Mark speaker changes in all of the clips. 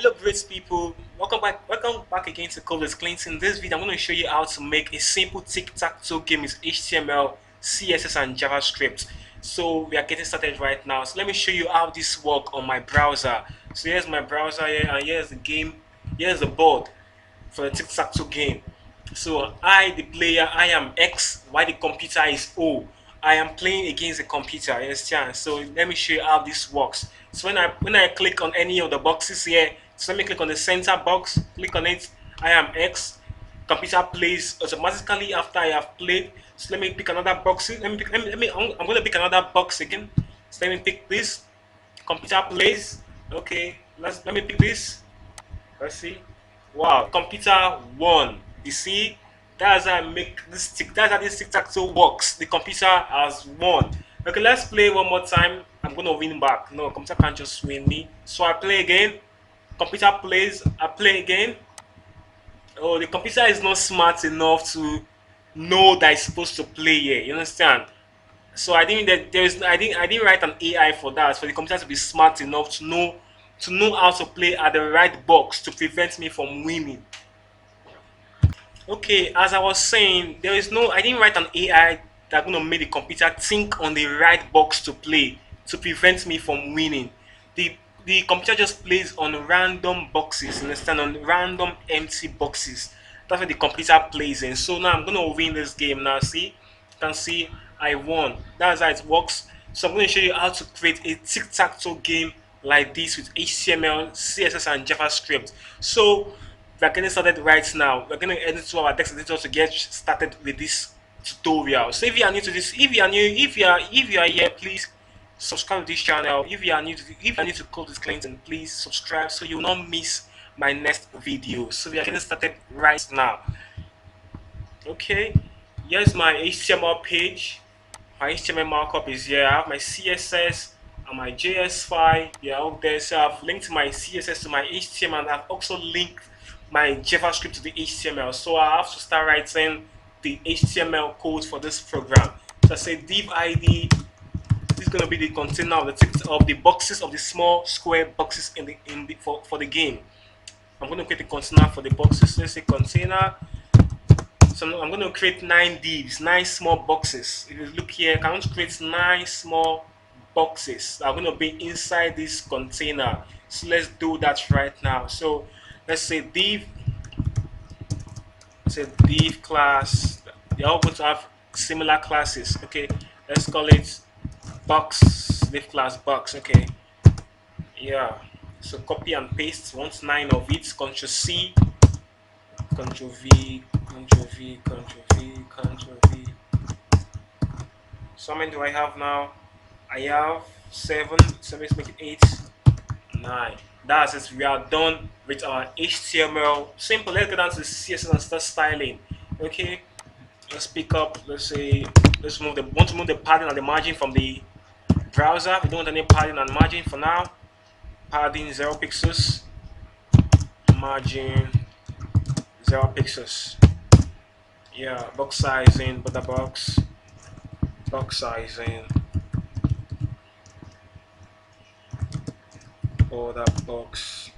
Speaker 1: Hello great people, welcome back again to Code with Clinton. In this video I'm going to show you how to make a simple tic-tac-toe game with HTML, CSS and JavaScript. So we are getting started right now. So let me show you how this works on my browser. So here's my browser here, and here's the game, here's the board for the tic-tac-toe game. So I, the player, I am X, while the computer is O. I am playing against the computer, you understand? So let me show you how this works. So when I click on any of the boxes here, so let me click on the center box, click on it, I am X, computer plays automatically after I have played. So let me pick another box. I'm gonna pick another box again. So let me pick this. Computer plays. Okay, let me pick this. Let's see. Wow, computer won. You see, that's how I make this tick. That's how this tic-tac-toe works. The computer has won. Okay, let's play one more time. I'm gonna win back. No, computer can't just win me. So I play again. Computer plays. I play again. Oh, the computer is not smart enough to know that it's supposed to play here. You understand? So I think that I didn't write an AI for that, for the computer to be smart enough to know how to play at the right box to prevent me from winning. Okay, as I was saying, I didn't write an AI that's gonna make the computer think on the right box to play to prevent me from winning. The the computer just plays on random boxes, you understand, on random empty boxes. That's what the computer plays in. So now I'm gonna win this game now. See, you can see I won. That's how it works. So I'm gonna show you how to create a tic-tac-toe game like this with HTML, CSS, and JavaScript. So we're getting started right now. We're going to edit to our text editor to get started with this tutorial. So if you are new to this, if you are here, please subscribe to this channel. If you are new to Code with Clinton, please subscribe so you will not miss my next video. So we are getting started right now. Okay, here's my HTML page. My HTML markup is here. I have my CSS and my JS file. They are out there. So I've linked my CSS to my HTML, and I've also linked my JavaScript to the HTML. So I have to start writing the HTML code for this program. So I say div ID. This is going to be the container of the boxes, of the small square boxes for the game. I'm going to create a container for the boxes. Let's say container. So I'm going to create 9 divs, 9 small boxes. If you look here, I want to create 9 small boxes that are going to be inside this container. So let's do that right now. So let's say div class. They're all going to have similar classes. Okay, let's call it box, div class box. Okay, yeah. So copy and paste. Want 9 of it. Control C, Control V, Control V, Control V, Control V. So how many do I have now? I have 7. So let's make it 8, 9. That's it. We are done with our HTML. Simple. Let's go down to the CSS and start styling. Okay. Let's pick up. Let's say want to move the padding and the margin from the browser. We don't want any padding and margin for now. Padding 0 pixels. Margin 0 pixels. Yeah. Box sizing, border box. Box sizing. Border box.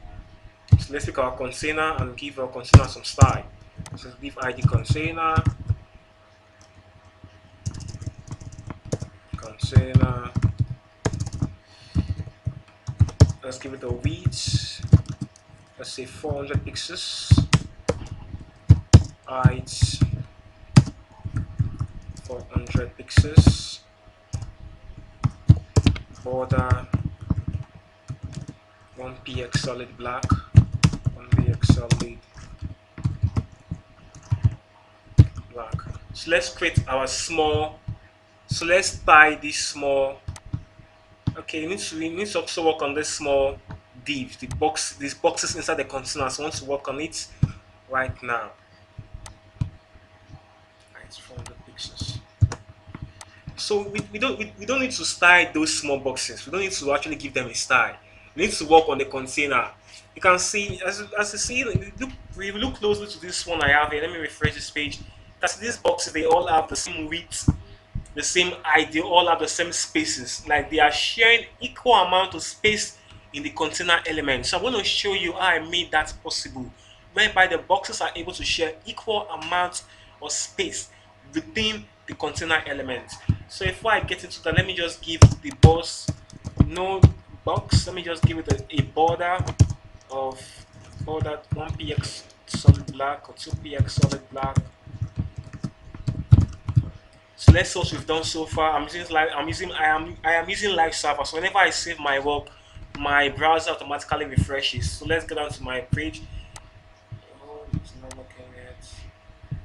Speaker 1: So let's pick our container and give our container some style. So div ID container. Let's give it a width. Let's say 400 pixels. Height 400 pixels. Border 1px solid black. 1px solid black. So let's create our small. So let's tie this small. Okay, we need to also work on this small div, these boxes inside the container. So I want to work on it right now. It's 400 pixels. So we don't need to style those small boxes. We don't need to actually give them a style. We need to work on the container. You can see, as you see, we look closely to this one I have here. Let me refresh this page. That's these boxes. They all have the same width, the same height. They all have the same spaces. Like they are sharing equal amount of space in the container element. So I'm going to show you how I made that possible, whereby the boxes are able to share equal amount of space within the container element. So before I get into that, let me just give the boss no box. Let me just give it a border of border 1px solid black or 2px solid black. So let's see what we've done so far. I am using live server. So whenever I save my work, my browser automatically refreshes. So let's get down to my page. Oh, it's not looking yet.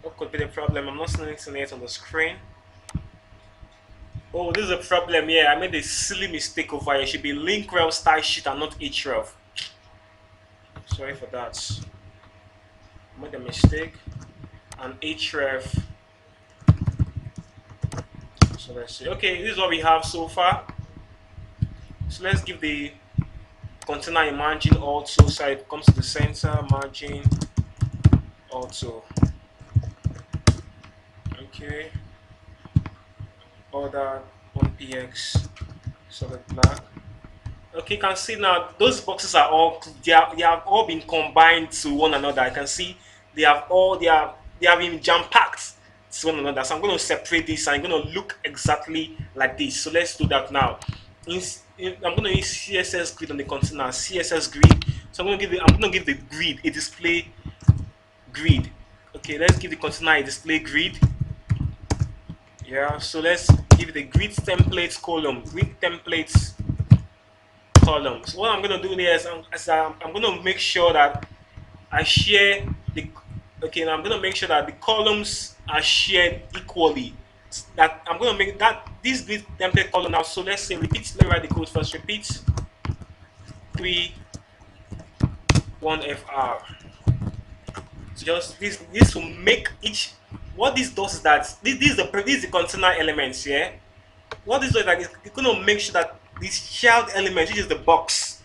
Speaker 1: What could be the problem? I'm not seeing anything yet on the screen. Oh, this is a problem. Yeah, I made a silly mistake over here. It should be link rel style sheet and not href. Sorry for that. I made a mistake. And href. So let's see. Okay, this is what we have so far. So let's give the container a margin also, so it comes to the center, margin also. Okay. Order 1px solid black. Okay, you can see now those boxes are all they have all been combined to one another. I can see they have been jam packed to one another. So I'm going to separate this and I'm going to look exactly like this. So let's do that now. I'm going to use CSS grid on the container. CSS grid. So I'm going to give the grid a display grid. Okay, let's give the container a display grid. Yeah. So let's give it a grid templates column. Grid templates columns. What I'm going to do there is I'm going to make sure that I share the okay. Now I'm going to make sure that the columns are shared equally. That I'm going to make that this grid template column now. So let's say repeat. Let me write the code first. Repeat 3 1fr. So just this will make each. What this does is that this is the container elements here. What this does is that it's going to make sure that this child element, which is the box,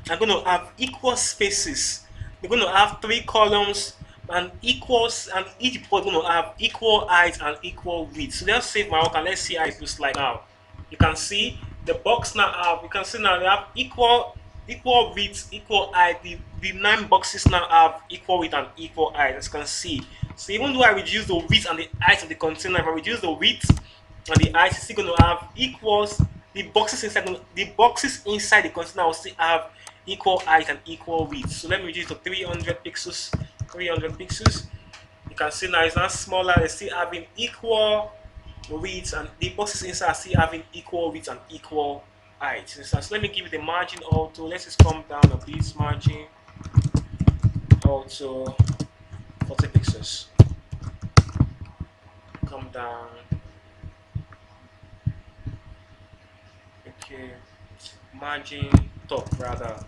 Speaker 1: are going to have equal spaces. They're going to have 3 columns and equals, and each pod is going to have equal height and equal width. So let's save my work and let's see how it looks like now. You can see the box now have. You can see now they have equal width, equal height. The 9 boxes now have equal width and equal height, as you can see. So even though I reduce the width and the height of the container, if I reduce the width and the height, it's still going to have equals. The boxes inside the container will still have equal height and equal width. So let me reduce to 300 pixels. 300 pixels. You can see now it's not smaller. They're still having equal width, and the boxes inside are still having equal width and equal height. So let me give it the margin auto. Let's just come down a bit. Margin auto 40 pixels. Come down. Okay, margin top rather.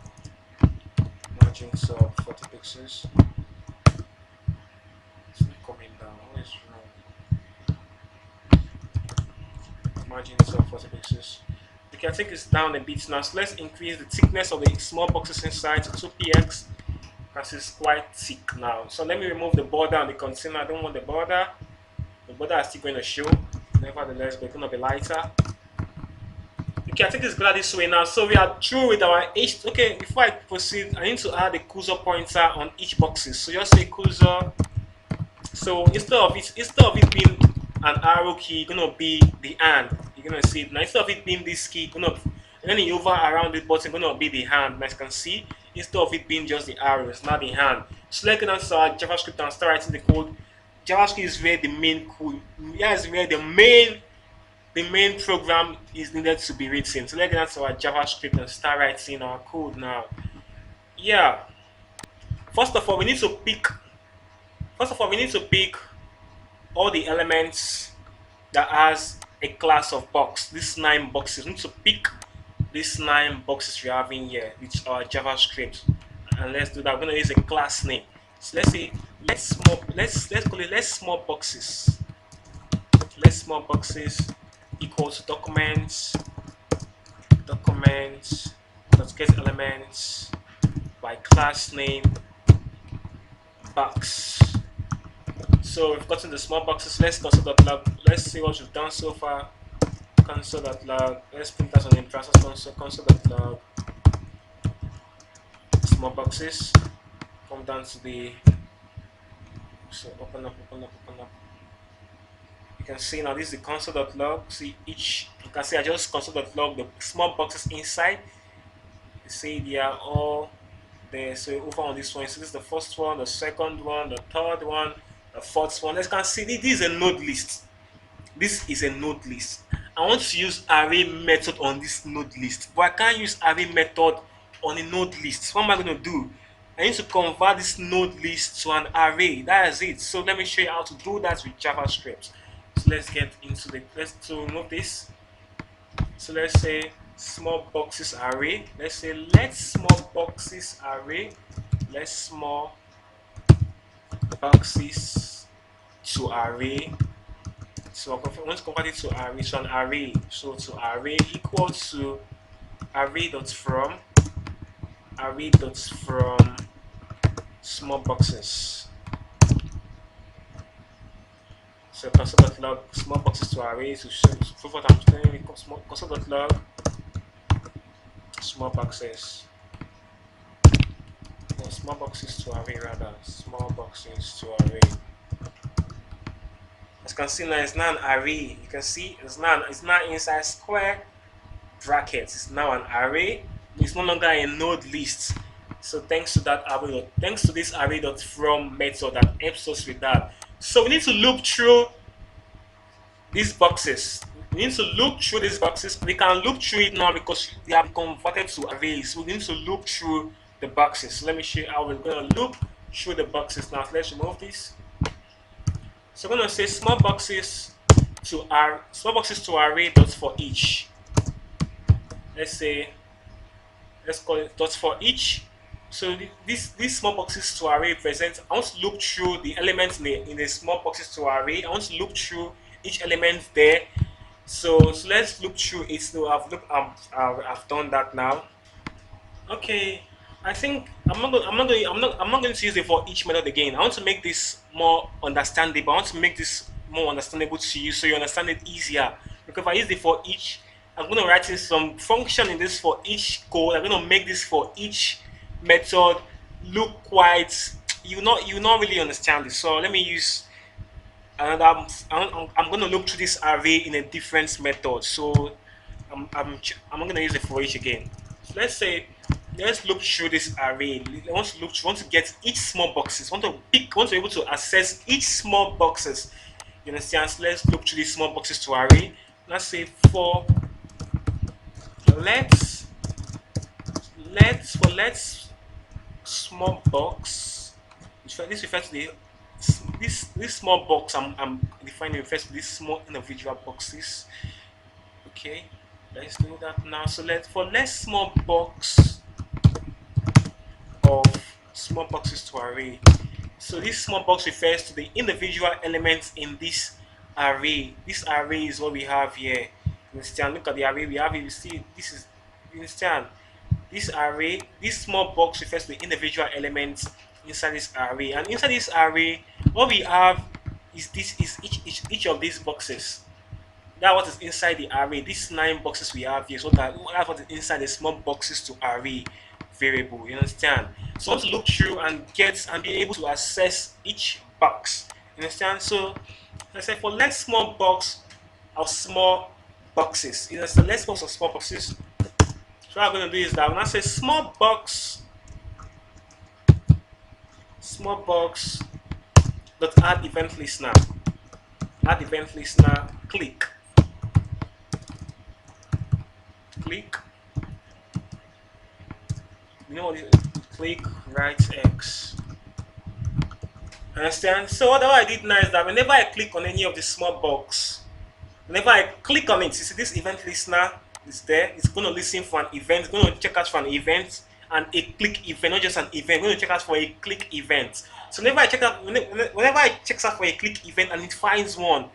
Speaker 1: Margin sub 40 pixels. It's not coming down. What is wrong? Margin sub 40 pixels. Okay, I think it's down a bit now. So let's increase the thickness of the small boxes inside to 2px because it's quite thick now. So let me remove the border on the container. I don't want the border. The border is still going to show. Nevertheless, but it's going to be lighter. Okay, I think it's glad this way now. So we are through with our H. Okay, before I proceed, I need to add a cursor pointer on each boxes. So just say cursor. So instead of it being an arrow key, it's gonna be the hand. You're gonna see it now. Instead of it being this key, and then you hover around the button, gonna be the hand. As you can see, instead of it being just the arrow, it's not the hand. So let's get down to our JavaScript and start writing the code. JavaScript is where the main code. Yeah, is where the main program is needed to be written. So let's get into our JavaScript and start writing our code now. Yeah. First of all, we need to pick all the elements that has a class of box. These 9 boxes. We need to pick these 9 boxes we have in here with our JavaScript. And let's do that. We're gonna use a class name. So let's say let's call it let's small boxes. Let's small boxes equals documents let's get elements by class name box. So we've gotten the small boxes. Let's console.log. Let's see what we've done so far. Console.log. Let's print that on the process console.log. small boxes. Come down to the, so open up, open up, open up. You can see now this is the console.log. See each, you can see I just console.log the small boxes inside. You see they are all there. So over on this one, so this is the first one, the second one, the third one, the fourth one. As you can see, this is a node list. This is a node list. I want to use array method on this node list, but I can't use array method on a node list. What am I going to do? I need to convert this node list to an array. That is it. So let me show you how to do that with JavaScript. So let's get into the, let's to remove this. So let's say small boxes array. Let's say let small boxes array. Let small boxes to array. So I want to convert it to array, so an array. So to array equal to array.from small boxes. So console.log small boxes to array to show prove what I'm doing. Console.log small boxes. No, small boxes to array rather. Small boxes to array. As you can see now, it's now an array. You can see it's now inside square brackets. It's now an array. It's no longer a node list. So thanks to that array, thanks to this array.from method that helps us with that. So we need to look through these boxes. We need to look through these boxes. We can look through it now because they have converted to arrays. We need to look through the boxes. So let me show you how we're going to look through the boxes now. So let's remove this. So we're going to say small boxes to array dot for each. Let's say, let's call it dot for each. So these small boxes to array present. I want to look through the elements in the small boxes to array. I want to look through each element there. So let's look through it. So I've done that now. Okay, I think I'm not going to use it for each method again. I want to make this more understandable. I want to make this more understandable to you so you understand it easier. Because if I use it for each, I'm going to write in some function in this for each code. I'm going to make this for each method look quite, you not really understand this. So let me use another. I'm going to look through this array in a different method. So I'm going to use it for each again. So let's look through this array. I want to get each small boxes. Want to be able to access each small boxes. You understand? So let's look through these small boxes to array. Let's say for let's small box. This refers to the this small box I'm defining refers to these small individual boxes. Okay, let's do that now. So let's small box of small boxes to array. So this small box refers to the individual elements in this array. This array is what we have here. You understand? Look at the array we have here. You see, this is, you understand? This array, this small box refers to the individual elements inside this array. And inside this array, what we have is each of these boxes. That's what is inside the array. These 9 boxes we have here. So that's what is inside the small boxes to array variable. You understand? So I want to look through and be able to access each box. You understand? So let's say for let's small box of small boxes. You understand? Let's box of small boxes. So what I'm going to do is that when I say small box dot add event listener, click. You know what it is? Click right X. Understand? So what I did now is that whenever I click on any of the small box, whenever I click on it, you see this event listener is there. It's going to listen for an event. It's going to check out for an event and a click event, not just an event. It's going to check out for a click event. So whenever I check out for a click event and it finds one,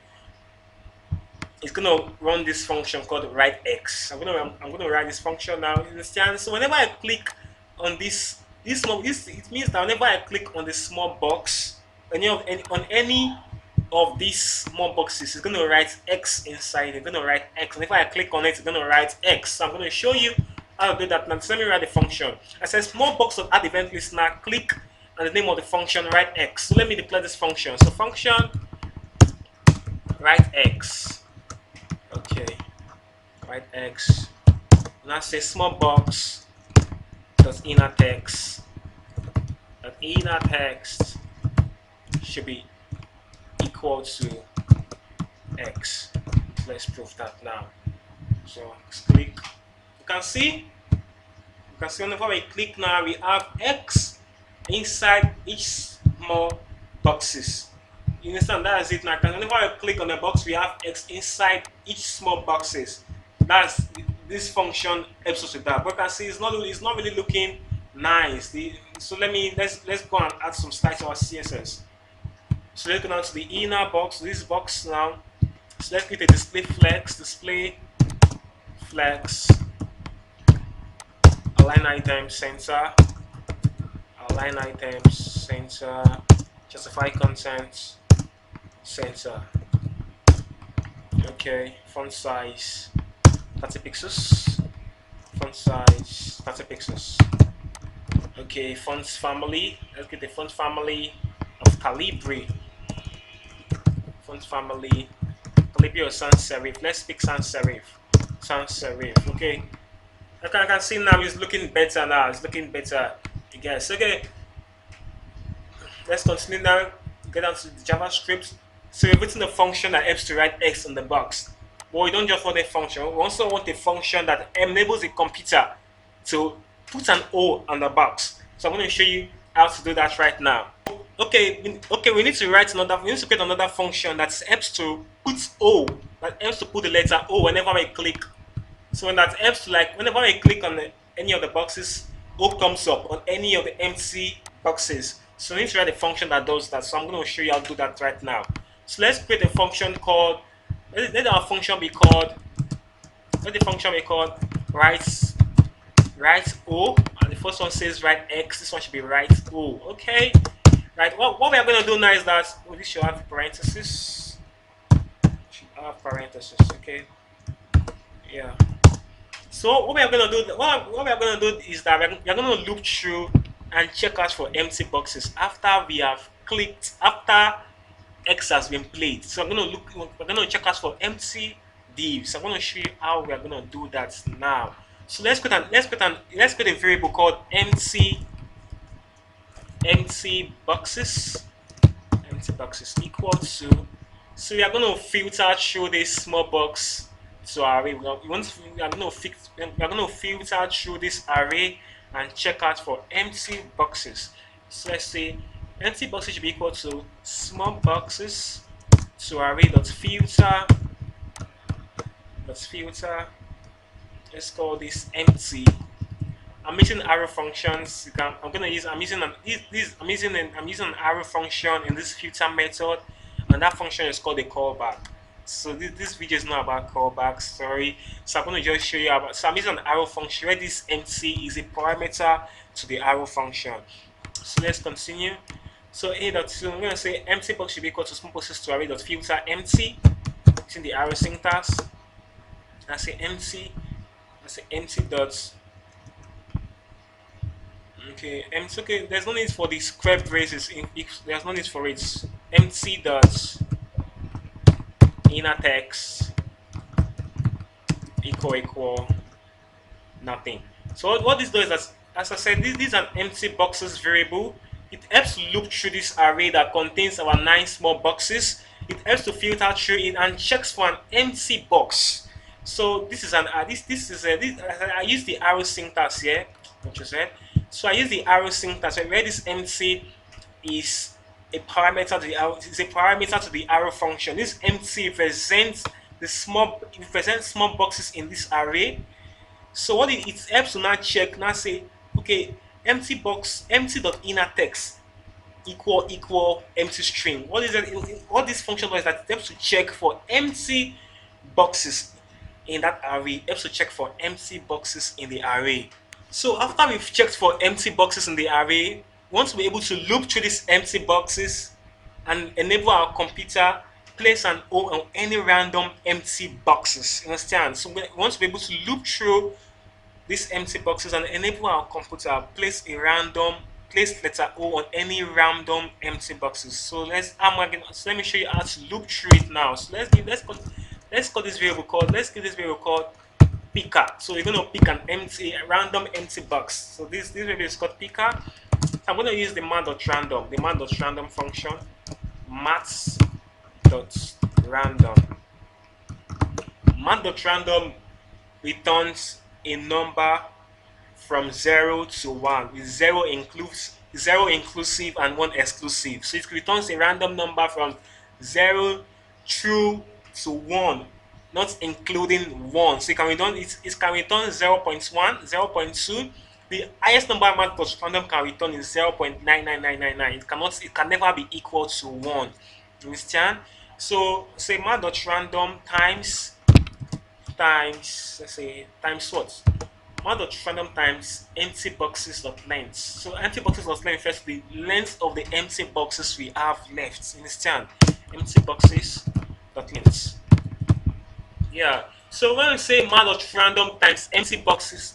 Speaker 1: it's going to run this function called write X. I'm going to write this function now. You understand? So whenever I click on this it means that whenever I click on the small box, on any of these small boxes, it's going to write X inside. It's going to write X. And if I click on it, it's going to write X. So I'm going to show you how to do that now. So let me write the function. I said small box of add event listener, click and the name of the function, write X. So let me declare this function. So function write X. Okay, write X. Now say small box dot inner text. That inner text should be equal to X. Let's prove that now. So let's click. You can see whenever we click now, we have X inside each small boxes. You understand? That is it now. Whenever I click on the box, we have X inside each small boxes. That's this function helps us with that. But you can see it's not really looking nice. So let's go and add some styles to our CSS. So let's go down to the inner box, this box now. So let's create a display flex, align items center, align items center, justify content center. Okay, font size 30 pixels, font size 30 pixels. Okay, font family, let's get the font family of Calibri. Font family Calibri or sans serif. Let's pick sans serif. Sans serif. Okay, I can see now it's looking better now. It's looking better, you guys. Okay, let's continue now. Get down to the JavaScript. So we've written a function that helps to write X on the box. But we don't just want a function. We also want a function that enables the computer to put an O on the box. So I'm going to show you how to do that right now. Okay, we need to create another function that helps to put O, that helps to put the letter O whenever we click. So when that helps to, like, whenever I click on any of the boxes, O comes up on any of the empty boxes. So we need to write a function that does that. So I'm going to show you how to do that right now. So let's create a function called, let the function be called write O. And the first one says write X. This one should be write O. Okay. Right. What we are going to do now is that this should have parentheses. Okay. Yeah. So what we are going to do is that we are going to loop through and check out for empty boxes after we have clicked, after X has been played. So we're going to check out for empty divs. I'm going to show you how we are going to do that now. So let's create a variable called empty boxes equal to. So we are going to filter through this small box to array. We are going to filter through this array and check out for empty boxes. So let's say empty boxes should be equal to small boxes to array.filter. Let's call this empty. I'm using arrow functions. I'm using an arrow function in this filter method, and that function is called a callback. So this video is not about callbacks, sorry. So I'm going to just show you about. So I'm using an arrow function where this empty is a parameter to the arrow function. So let's continue. So I'm going to say empty box should be equal to small boxes to array.filter empty. Using the arrow syntax. I say empty dots. Okay, empty. Okay, there's no need for the square braces. There's no need for it. Empty dots inner text equal nothing. So what this does is that, as I said, this is an empty boxes variable. It helps to loop through this array that contains our 9 small boxes. It helps to filter through it and checks for an empty box. So this is I use the arrow syntax here, what you said. So I use the arrow syntax where this empty is a parameter to the arrow function. This empty represents small boxes in this array. So what it helps to now check, now say, okay, empty dot inner text equal empty string. What is that? What this function does is that it helps to check for empty boxes in that array. It helps to check for empty boxes in the array. So after we've checked for empty boxes in the array, we want to be able to loop through these empty boxes and enable our computer place an O on any random empty boxes. You understand? So we want to be able to loop through these empty boxes and enable our computer place letter O on any random empty boxes. So let me show you how to loop through it now. So let's call this variable called let's give this variable called picker. So we're gonna pick an random empty box. So this variable is called picker. I'm gonna use the man.random function, maths.random. Man.random returns a number from 0 to 1 with 0 inclusive and 1 exclusive. So it returns a random number from 0 through to 1, not including 1. So it can return 0.1, 0.2. The highest number amount plus random can return is 0.99999. It can never be equal to 1. You understand? So say man.random times let's say times what? Random times empty boxes dot length. So empty boxes dot length refers to the length of the empty boxes we have left. Understand? Empty boxes dot length. Yeah. So when we say random times empty boxes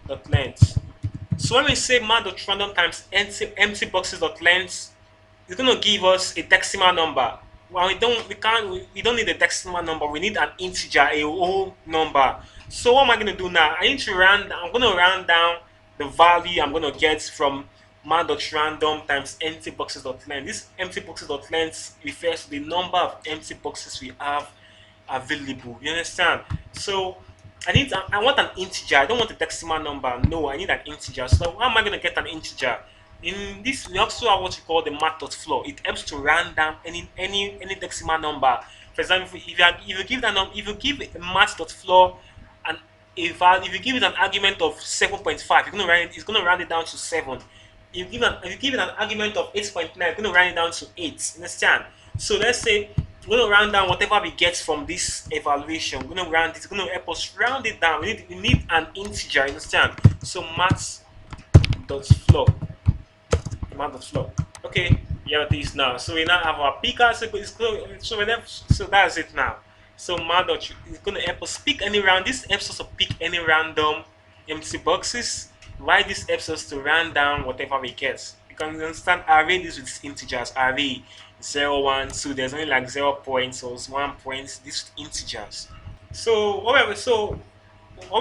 Speaker 1: dot length. So when we say random times empty boxes dot length, it's going to give us a decimal number. Well, we don't need a decimal number. We need an integer, a whole number. So what am I going to do now? I'm going to round down the value I'm going to get from man.random times empty boxes dot length. This empty boxes dot length refers to the number of empty boxes we have available. You understand? So I want an integer. I don't want a decimal number. No, I need an integer. So how am I going to get an integer? In this, we also have what we call the math.floor. It helps to round down any decimal number. For example, if you give if you give a math.floor and if you give it an argument of 7.5, it's gonna round it down to 7. If you give it an argument of 8.9, it's gonna round it down to 8. Understand? So let's say we're gonna round down whatever we get from this evaluation. It's gonna help us round it down. We need an integer. Understand? So math.floor. Amount of flow. Okay, we have this now. So we now have our picker. So that's it now. So is going to help us pick any round. This helps us to pick any random empty boxes. Why this helps us to round down whatever we get. You can understand array this with integers. Array 0, 1, 2. There's only like 0 points or 1 point. These integers. So what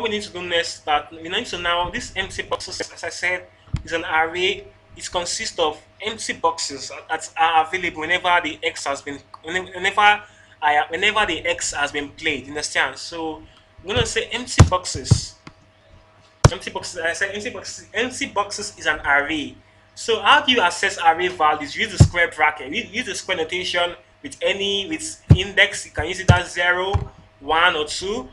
Speaker 1: we need to do next that we need to now this empty boxes, as I said, is an array. It consists of empty boxes that are available whenever the x has been whenever the x has been played. You understand? So I'm gonna say empty boxes. Empty boxes. I said empty boxes. Empty boxes is an array. So how do you access array values? You use the square bracket. You use the square notation with index. You can use it as 0, 1, or 2.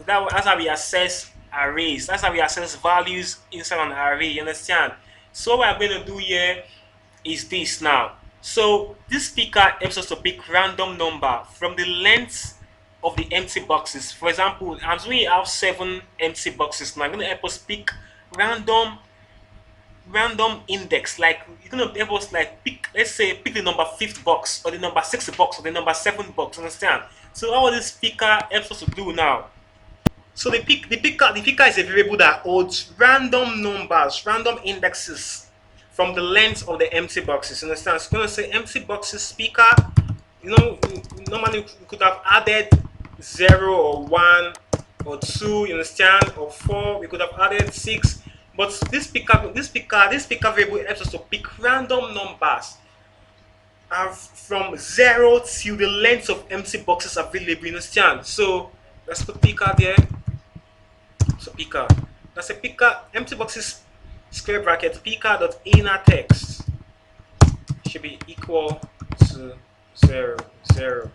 Speaker 1: That's how we access arrays. That's how we access values inside an array. You understand? So what we're going to do here is this now. So this picker helps us to pick random number from the length of the empty boxes. For example, as we have 7 empty boxes now, I'm going to help us pick random index. Like you're going to help us pick the number 5th box or the number 6th box or the number 7th box. Understand? So all this picker helps us to do now. So the picker is a variable that holds random numbers, random indexes from the length of the empty boxes. Understand? So going to say empty boxes picker. Normally we could have added 0 or 1 or 2. You understand? Or 4. We could have added 6. But this picker variable helps us to pick random numbers from 0 to the length of empty boxes available. You understand? So let's put picker there. So picker. That's a picker. Empty boxes square bracket picker dot inner text should be equal to 0, 0.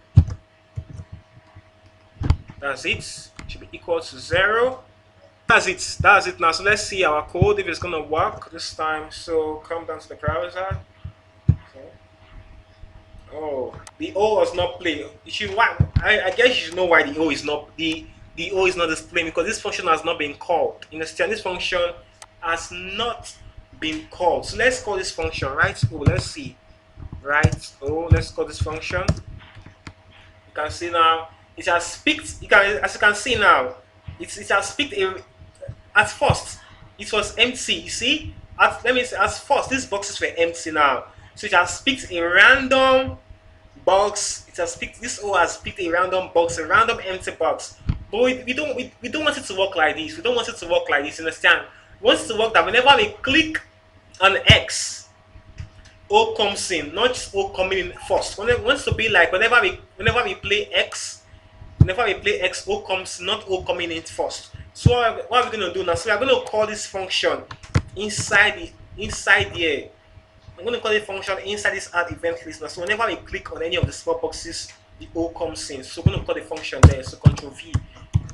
Speaker 1: That's it. Should be equal to 0. That's it now. So let's see our code if it's gonna work this time. So come down to the browser. Okay. Oh, the O was not playing. I guess you should know why the O is not displaying, because this function has not been called. You understand? This function has not been called. So let's call this function right O. Let's see. Right O. Let's call this function. You can see now it has picked. You can, as you can see now, it has picked a. At first, it was empty. You see, let me say, at first, these boxes were empty now. So it has picked a random box. It has picked this O has picked a random box, a random empty box. But we don't want it to work like this. We don't want it to work like this. You understand? We want it to work that whenever we click on X, O comes in, not just O coming in first. It wants to be like whenever we play X, whenever we play X, O comes, not O coming in first. So what are we going to do now? So we are going to call this function inside here. I'm going to call it function inside this add event listener. So whenever we click on any of the small boxes, the O comes in. So we're going to call the function there. So Control V.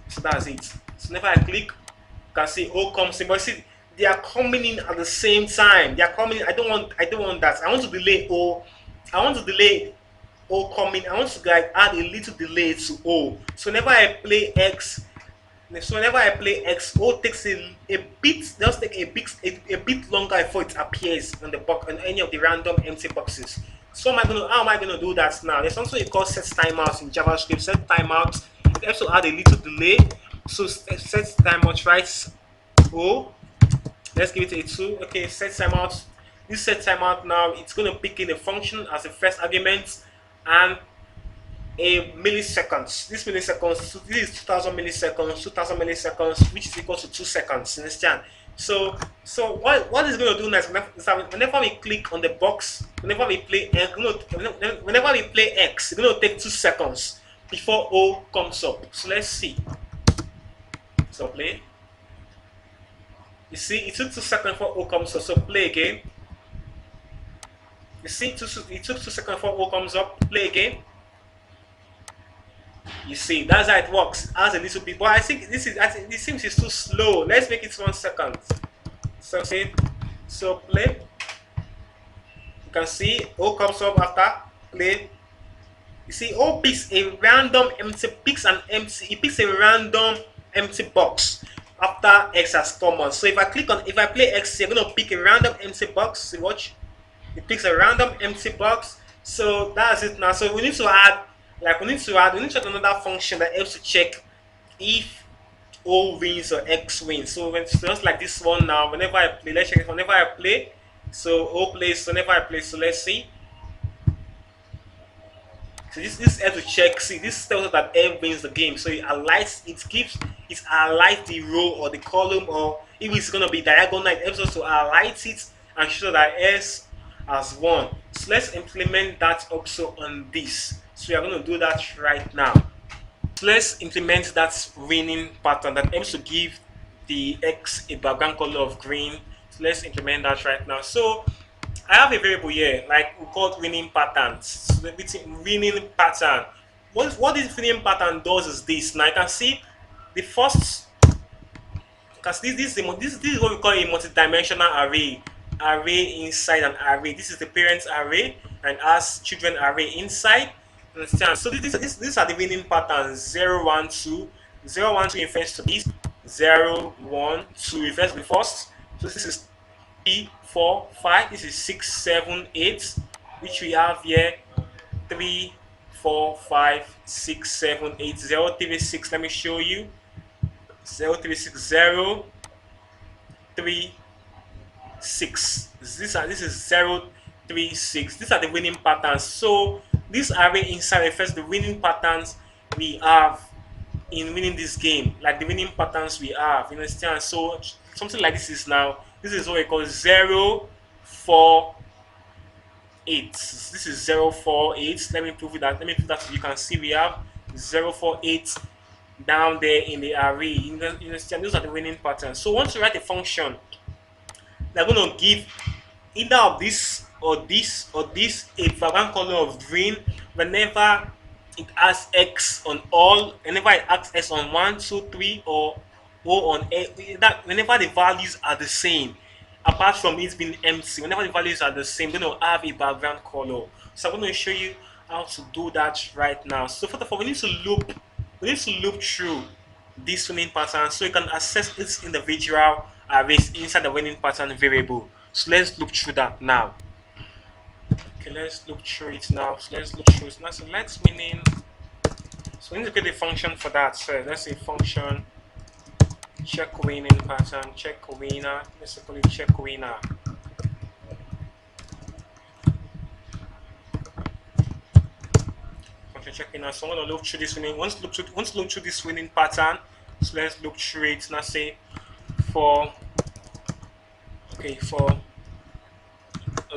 Speaker 1: So that's it. So whenever I click, you can see O comes in. But see, they are coming in at the same time. They are coming in. I don't want that. I want to delay O. I want to delay O coming. I want to like add a little delay to O. So whenever I play X, O takes a bit, just take a bit longer before it appears on the box on any of the random empty boxes. So how am I gonna do that now? There's also a called set timeout in JavaScript. Set timeout. It also add a little delay. So set timeout, right? O. Let's give it a 2. Okay, set timeout. This set timeout now, it's gonna pick in a function as the first argument and a milliseconds. This milliseconds, so this is 2000 milliseconds, which is equal to 2 seconds. Understand? So what is going to do next? Whenever we click on the box, whenever we play X, it's going to take 2 seconds before O comes up. So let's see. So play. You see, it took 2 seconds before O comes up. So play again. You see, it took 2 seconds before O comes up. Play again. You see, that's how it works. As a little bit, but I think this seems it's too slow. Let's make it 1 second. So say, so play. You can see O comes up after play. You see, O picks a random empty, it picks a random empty box after X has come on. So if I play X, you're gonna pick a random empty box. See, watch. It picks a random empty box. So that's it now. So we need to add another function that helps to check if O wins or X wins. So when it's just like this one now, whenever I play, let's check it. Whenever I play, so O plays. Whenever I play, so let's see. So this helps to check. See, this tells us that F wins the game. So it highlights the row or the column, or if it's gonna be diagonal, it helps us to highlight it and show that S has won. So let's implement that also on this. So we are going to do that right now. So let's implement that winning pattern that aims to give the X a background color of green. So let's implement that right now. So I have a variable here, like we call it winning patterns. So the winning pattern. What this winning pattern does is this. Now you can see the first, because this is what we call a multi-dimensional array inside an array. This is the parent array and has children array inside. Understand? So these are the winning patterns: 0, 1, 2. 0, 1, 2 refers to this. 0, 1, 2 refers to the first. So this is 3, 4, 5. This is 6, 7, 8, which we have here. 3, 4, 5, 6, 7, 8. 0, 3, 6. Let me show you. 0, 3, 6, 0, 3, 6. This is 0, 3, 6. These are the winning patterns. So this array inside refers to the winning patterns we have in winning this game, like the winning patterns we have. You understand? So something like this is now. This is what we call 0, 4, 8. This is 0, 4, 8. Let me prove that. Let me prove that so you can see we have 0, 4, 8 down there in the array. You understand? Those are the winning patterns. So once you write a function, they're going to give either of this or this a background color of green whenever it has X on all, whenever it has X on 1, 2, 3, or O on A, that whenever the values are the same, apart from it being empty, whenever the values are the same, then it'll have a background color. So I'm going to show you how to do that right now. So first of all, we need to loop through this winning pattern so you can access its individual arrays inside the winning pattern variable. So let's look through that now. Okay, let's look through it now. So let's look through it now. So let's winning. So we need to create a function for that. So let's say function check winning pattern, check winner. Let's call it check winner. Function check winner. So I'm gonna look through this winning. Once look through this winning pattern, so let's look through it. Now say for for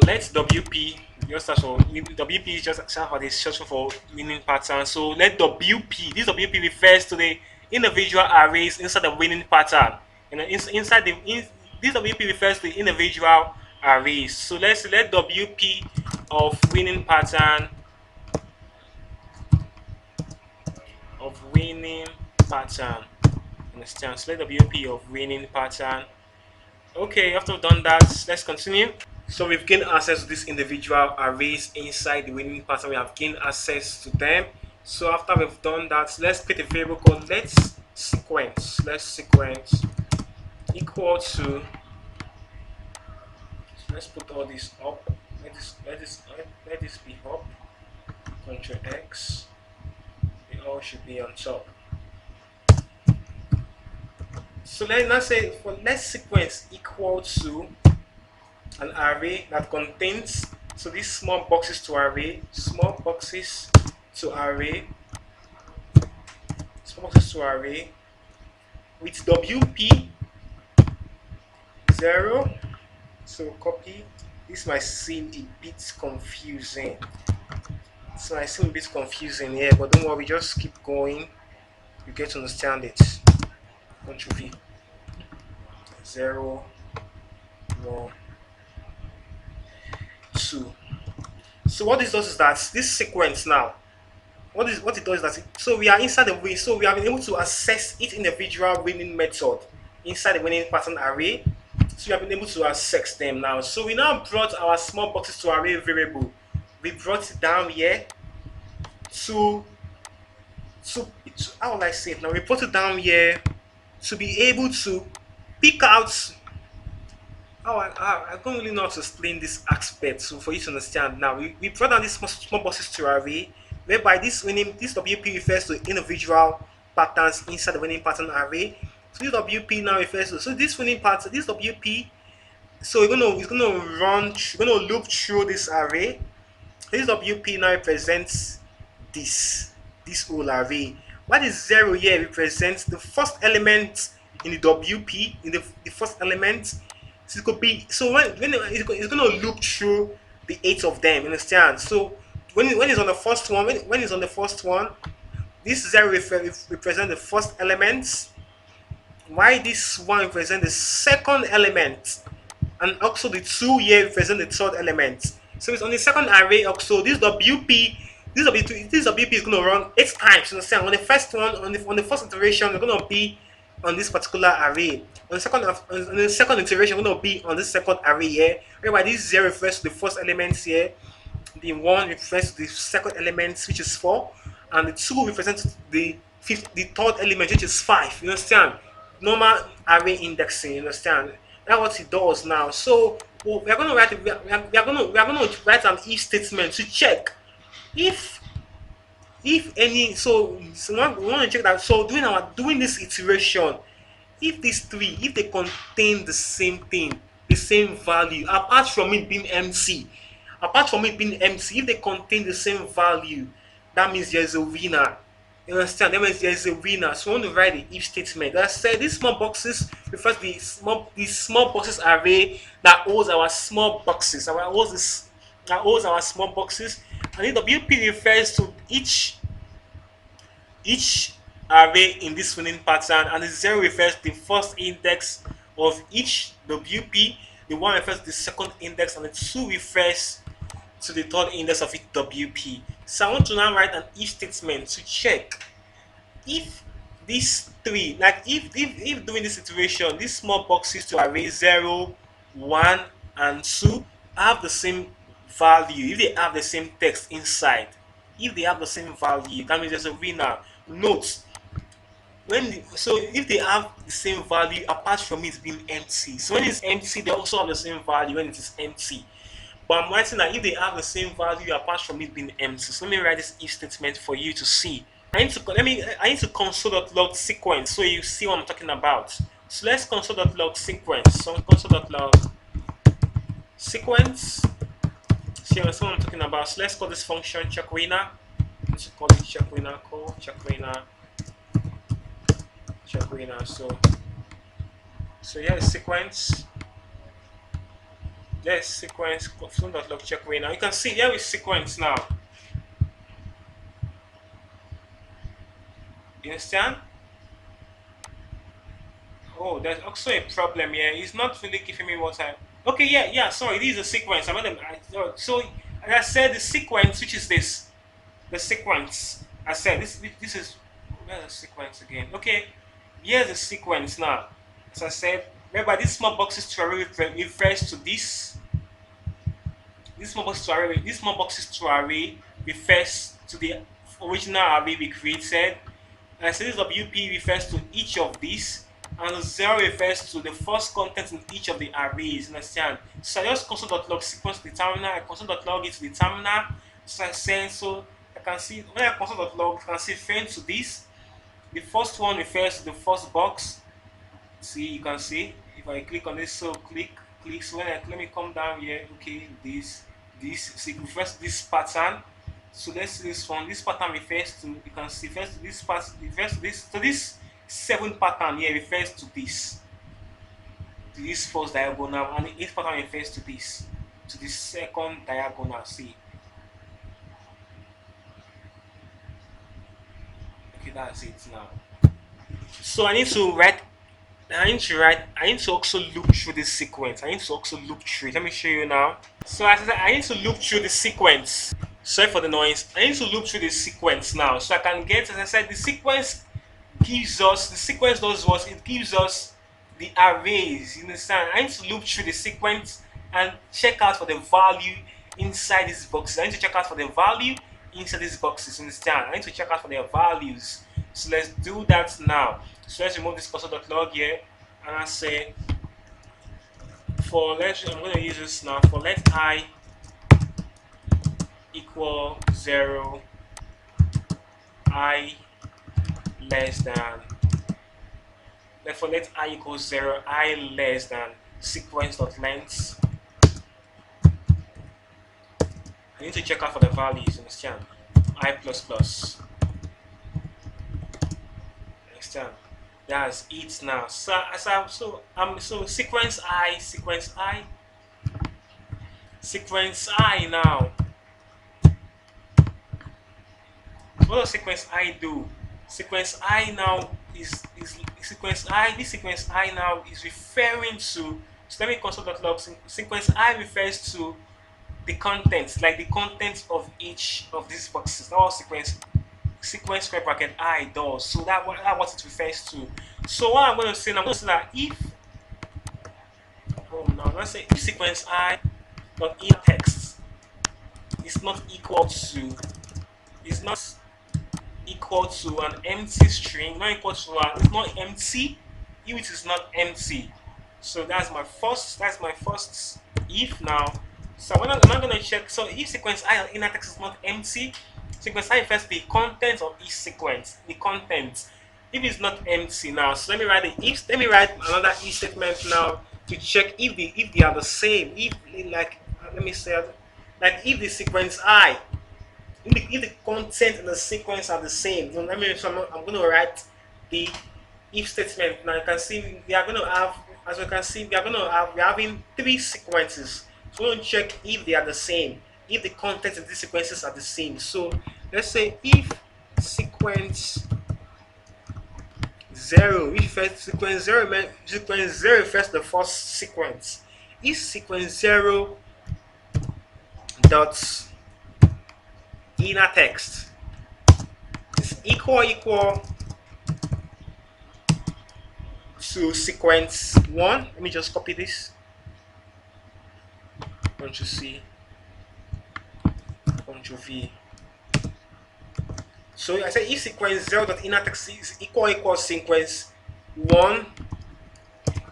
Speaker 1: let WP just start for WP is just stand for the short for winning pattern. So let WP, this WP refers to the individual arrays inside the winning pattern. And inside this WP refers to the individual arrays. So let's let WP of winning pattern of winning pattern. Understand? So let WP of winning pattern. Okay, after we've done that, let's continue. So we've gained access to these individual arrays inside the winning pattern. We have gained access to them. So after we've done that, let's create a variable called let's sequence. Let's sequence equal to. Let's put all this up. Let this be up. Control X. It all should be on top. So let's now say for let's sequence equal to an array that contains, so these small boxes to array, small boxes to array, small boxes to array with WP 0. So copy. This might seem a bit confusing. So I seem a bit confusing here, but don't worry, just keep going. You get to understand it. Control V. 0, 1, 2. So what this does is that this sequence now, what it does is that so we are inside the way, so we have been able to access each individual winning method inside the winning pattern array. So we have been able to access them now. So we now brought our small boxes to array variable. We brought it down here to how will I say it now? We brought it down here to be able to pick out. I don't really know how to explain this aspect, so for you to understand now, we brought down these small boxes to array, whereby this WP refers to individual patterns inside the winning pattern array. So this WP now refers to this winning pattern, this WP. So it's gonna loop through this array. This WP now represents this whole array. What is 0 here represents the first element in the WP, in the first element. So it could be, so when it's going to loop through the 8 of them, understand? So when it's on the first one, when it's on the first one, this 0 represents the first element, while this one represents the second element, and also the 2 here represent the third element. So it's on the second array also. This WP is going to run 8 times. You understand? On the first one, on the first iteration, we're going to be on this particular array. On the second iteration, we're going to be on this second array here. Whereby this 0 refers to the first element here, the 1 refers to the second element, which is 4, and the 2 represents the third element, which is 5. You understand? Normal array indexing. You understand? That's what it does now. So we are going to write an if statement to check if any. So we want to check that. So doing this iteration, if these three, if they contain the same thing, the same value, apart from it being empty, if they contain the same value, that means there's a winner. You understand? That means there's a winner. So we want to write the if statement. As I said, these small boxes refers to the small boxes array that holds our small boxes. That holds our small boxes. And the WP refers to each array in this winning pattern, and the 0 refers to the first index of each WP, the 1 refers to the second index, and the 2 refers to the third index of each WP. So I want to now write an if statement to check if these three, like if doing this iteration, these small boxes to array 0, 1, and 2 have the same value, if they have the same text inside, if they have the same value, that means there's a winner. Note, if they have the same value apart from it being empty, so when it's empty they also have the same value when it is empty. But I'm writing that if they have the same value apart from it being empty. So let me write this if statement for you to see. I need to console.log sequence so you see what I'm talking about. So let's console.log sequence. So console.log sequence. See what I'm talking about. So let's call this function check winner. Let's call it check winner. Call check winner. Check winner. So here is sequence. There's sequence console.log check winner. You can see here is sequence now. You understand? Oh, there's also a problem here. It's not really giving me what I. Okay, yeah. Sorry, this is a sequence. So as I said, the sequence, which is this, the sequence. I said this is where's the sequence again? Okay, here's the sequence now. As I said, remember this small boxes to array refers to this. This small boxes to array refers to the original array we created. And series WP refers to each of these, and 0 refers to the first content in each of the arrays. Understand? So I just console.log sequence to the terminal, I console.log it to the terminal. So I say so I can see when I console.log, I can see referring to this. The first one refers to the first box. See, you can see if I click on this, so click. So when let me come down here, okay, this, see, it refers to this pattern. So let's see this one. This pattern refers to, you can see, refers to this part, refers to this. So this 7 pattern here refers to this first diagonal, and the 8th pattern refers to this second diagonal. See, okay, that's it now. So I need to write. I need to also loop through this sequence. I need to also loop through it. Let me show you now. So as I said, I need to loop through the sequence. Sorry for the noise. I need to loop through the sequence now. So I can get, as I said, the sequence does what? It gives us the arrays. You understand? I need to loop through the sequence and check out for the value inside these boxes. I need to check out for the value inside these boxes. You understand? I need to check out for their values. So let's do that now. So let's remove this console.log here, and I say I'm going to use this now for let I equal 0, I less than, therefore let I equals 0, I less than sequence.length. I need to check out for the values, understand? I plus plus. Understand? That's it now. So sequence I now. What does sequence I do? Sequence I now is sequence I. This sequence I now is referring to. So let me console.log. Sequence I refers to the contents, like the contents of each of these boxes. That's what sequence square bracket I does. So that's what it refers to. So what I'm going to say now, I'm going to say that if sequence I dot in text is not equal to an empty string, not equal to it's not empty, if it is not empty. So that's my first if now. So I'm not going to check. So if sequence I or inner text is not empty, sequence I refers to the content of each sequence, the content. If it's not empty now, so let me write another if statement now to check if they are the same. If like let me say like if the sequence I, if the content and the sequence are the same, then I'm going to write the if statement. Now you can see we are going to have, as you can see, we're having 3 sequences. So we're going to check if they are the same, if the contents of these sequences are the same. So let's say if sequence 0, which first sequence 0 refers to the first sequence. If sequence 0 dot inner text is equal to sequence 1, let me just copy this. Ctrl C, Ctrl V. So I say if sequence 0 dot inner text is equal sequence 1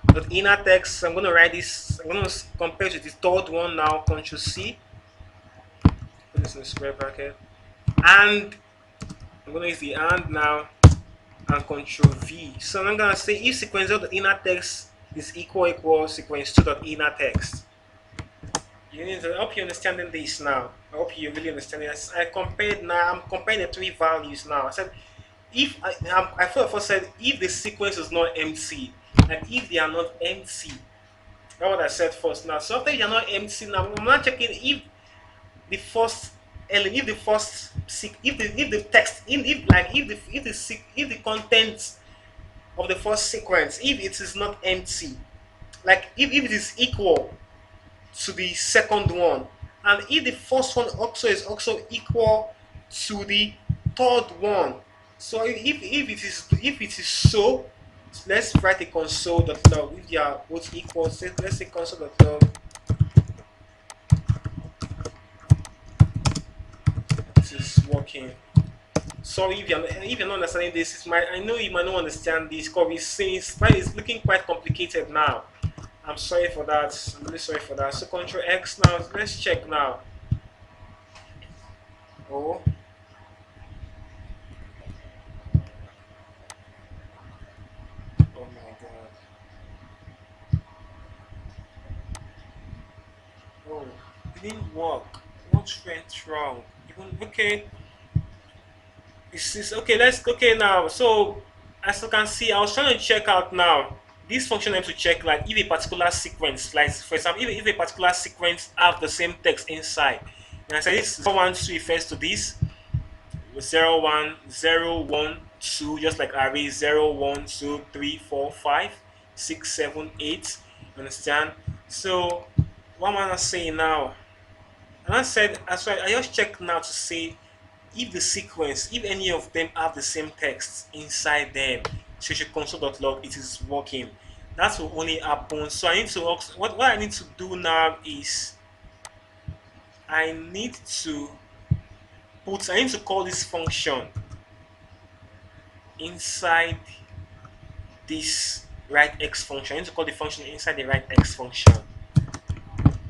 Speaker 1: dot inner text, I'm going to write this. I'm going to compare to the third one now. Ctrl C, put this in the square bracket, and I'm gonna use the and now and control V. So I'm gonna say if sequence of the inner text is equal sequence 2 dot inner text. You need to, I hope you're understanding this now. I hope you really understand this. I compared now. I'm comparing the three values now. I said if I first said if the sequence is not empty, and if they are not empty, that's what I said first. Now, so after they are not empty, now I'm not checking if the first element, if the first if the text, if like if the content of the first sequence, if it is not empty, like if it is equal to the second one, and if the first one also is also equal to the third one. So if it is so, let's write a console.log. If they are both equal, say, let's say console.log. This is working. Sorry if you're not understanding this. I know you might not understand this because it's looking quite complicated now. I'm sorry for that. I'm really sorry for that. So Control X now. Let's check now. Oh, oh my God. Oh, it didn't work. What went wrong? Even okay. This okay. Let's okay now. So as you can see, I was trying to check out now. This function aims to check like if a particular sequence, like for example, if a particular sequence have the same text inside. And I say this 012 refers to this 0 1 0 1 2, just like array 0 1 2 3 4 5 6 7 8. Understand? So what am I saying now? And I said, as well, I just checked now to say if the sequence, if any of them have the same text inside them, so you should console.log, it is working. That will only happen. So I need to what I need to do now is I need to I need to call this function inside this right x function. I need to call the function inside the right x function.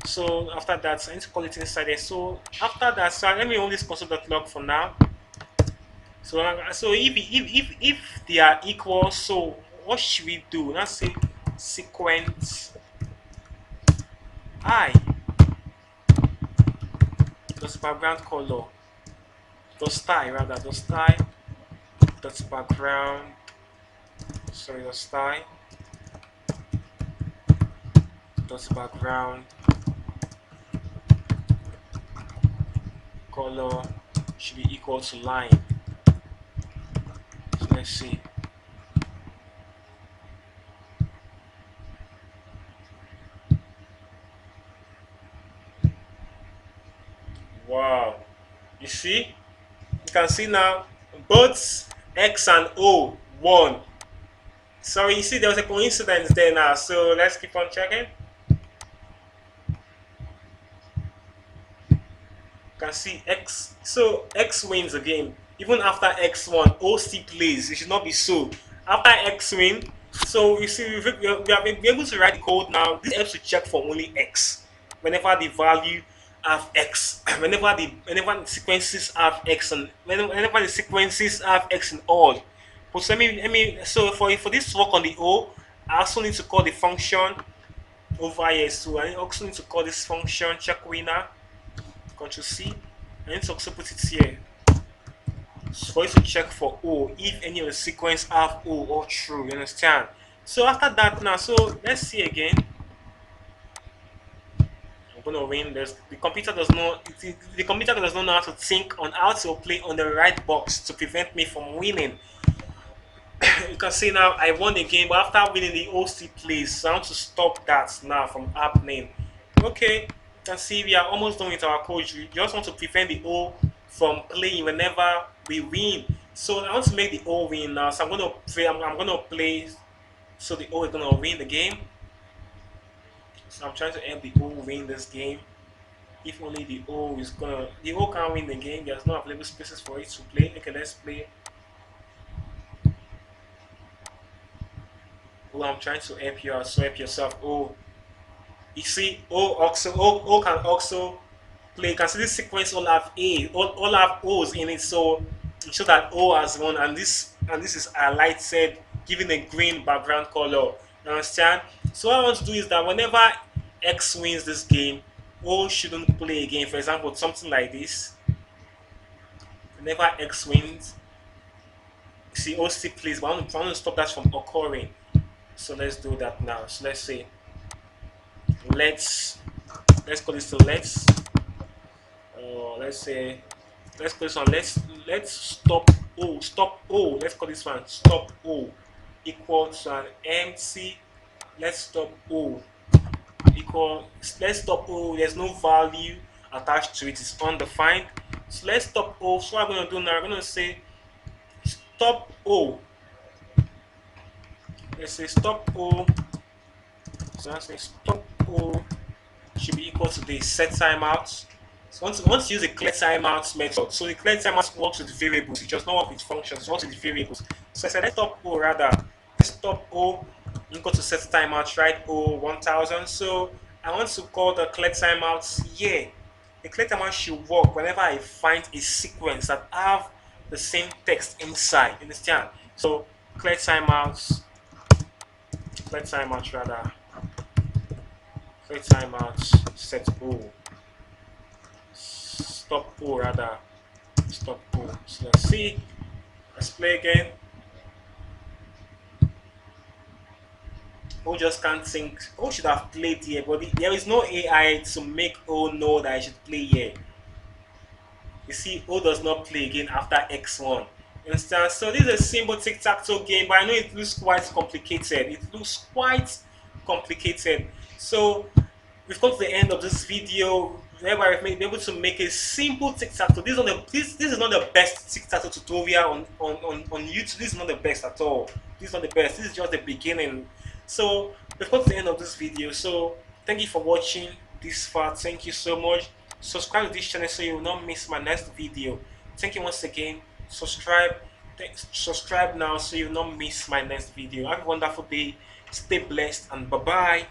Speaker 1: So after that, I need to call it inside there. So after that, so let me hold this console.log for now. So if they are equal, so what should we do? Let's say sequence I dot background color dot style rather dot style dot background dot style dot background color should be equal to line. So let's see. Wow. You see? You can see now both X and O won. So you see there was a coincidence there now. So let's keep on checking. Can see X. So X wins again. Even after X won, O still plays. It should not be so. After X win, so you see we have been able to write the code now. This helps to check for only X. Whenever the value have X, whenever the sequences have X, and whenever the sequences have X in all. But so so for this to work on the O, I also need to call the function over here. So I also need to call this function check winner. Control C. I need to also put it here. So for it to check for O if any of the sequence have O or true. You understand? So after that now, so let's see again. I'm gonna win this. The computer does not know how to think on how to play on the right box to prevent me from winning. You can see now I won the game, but after winning the OC plays, so I want to stop that now from happening. Okay, you can see we are almost done with our code. We just want to prevent the O from playing whenever we win. So I want to make the O win now. So I'm gonna play. I'm gonna play. So the O is gonna win the game. So I'm trying to help the O win this game. If only the O can't win the game. There's no available spaces for it to play. Okay, let's play. Oh, I'm trying to help you out. So help yourself. Oh, you see, O can also play. You can see this sequence all have all have O's in it. So show that O has won, and this is highlighted, giving a green background color. You understand? So what I want to do is that whenever X wins this game, O shouldn't play again. For example, something like this. Whenever X wins, see O still plays, but I want to stop that from occurring. So let's do that now. So let's say let's let's call this to let's say let's call this one let's stop O. Let's call this one stop O equal to an empty. Let's stop O equal. Let's stop O. There's no value attached to it. It's undefined. So let's stop O. So what I'm gonna do now, I'm gonna say stop O. Let's say stop O. So I say stop O should be equal to the set timeout. So once you use the clear timeout method, so the clear timeout works with variables, it does not work with functions, it works with variables. So I said let's stop O rather. Let's stop O equal to set timeout, right? O 1000. So I want to call the clear timeout here. The clear timeout should work whenever I find a sequence that have the same text inside. Understand? So clear timeout rather, clear timeout set O. Stop O rather. Stop O. So let's see. Let's play again. O just can't think. O should have played here, but there is no AI to make O know that I should play here. You see, O does not play again after X1. You understand? So this is a simple tic-tac-toe game, but I know it looks quite complicated. It looks quite complicated. So we've come to the end of this video whereby I've been able to make a simple tic-tac-toe. This is not the best tic-tac-toe tutorial on YouTube. This is not the best at all. This is not the best. This is just the beginning. So we've come to the end of this video. So thank you for watching this far. Thank you so much. Subscribe to this channel so you will not miss my next video. Thank you once again. Subscribe now so you will not miss my next video. Have a wonderful day. Stay blessed and bye bye.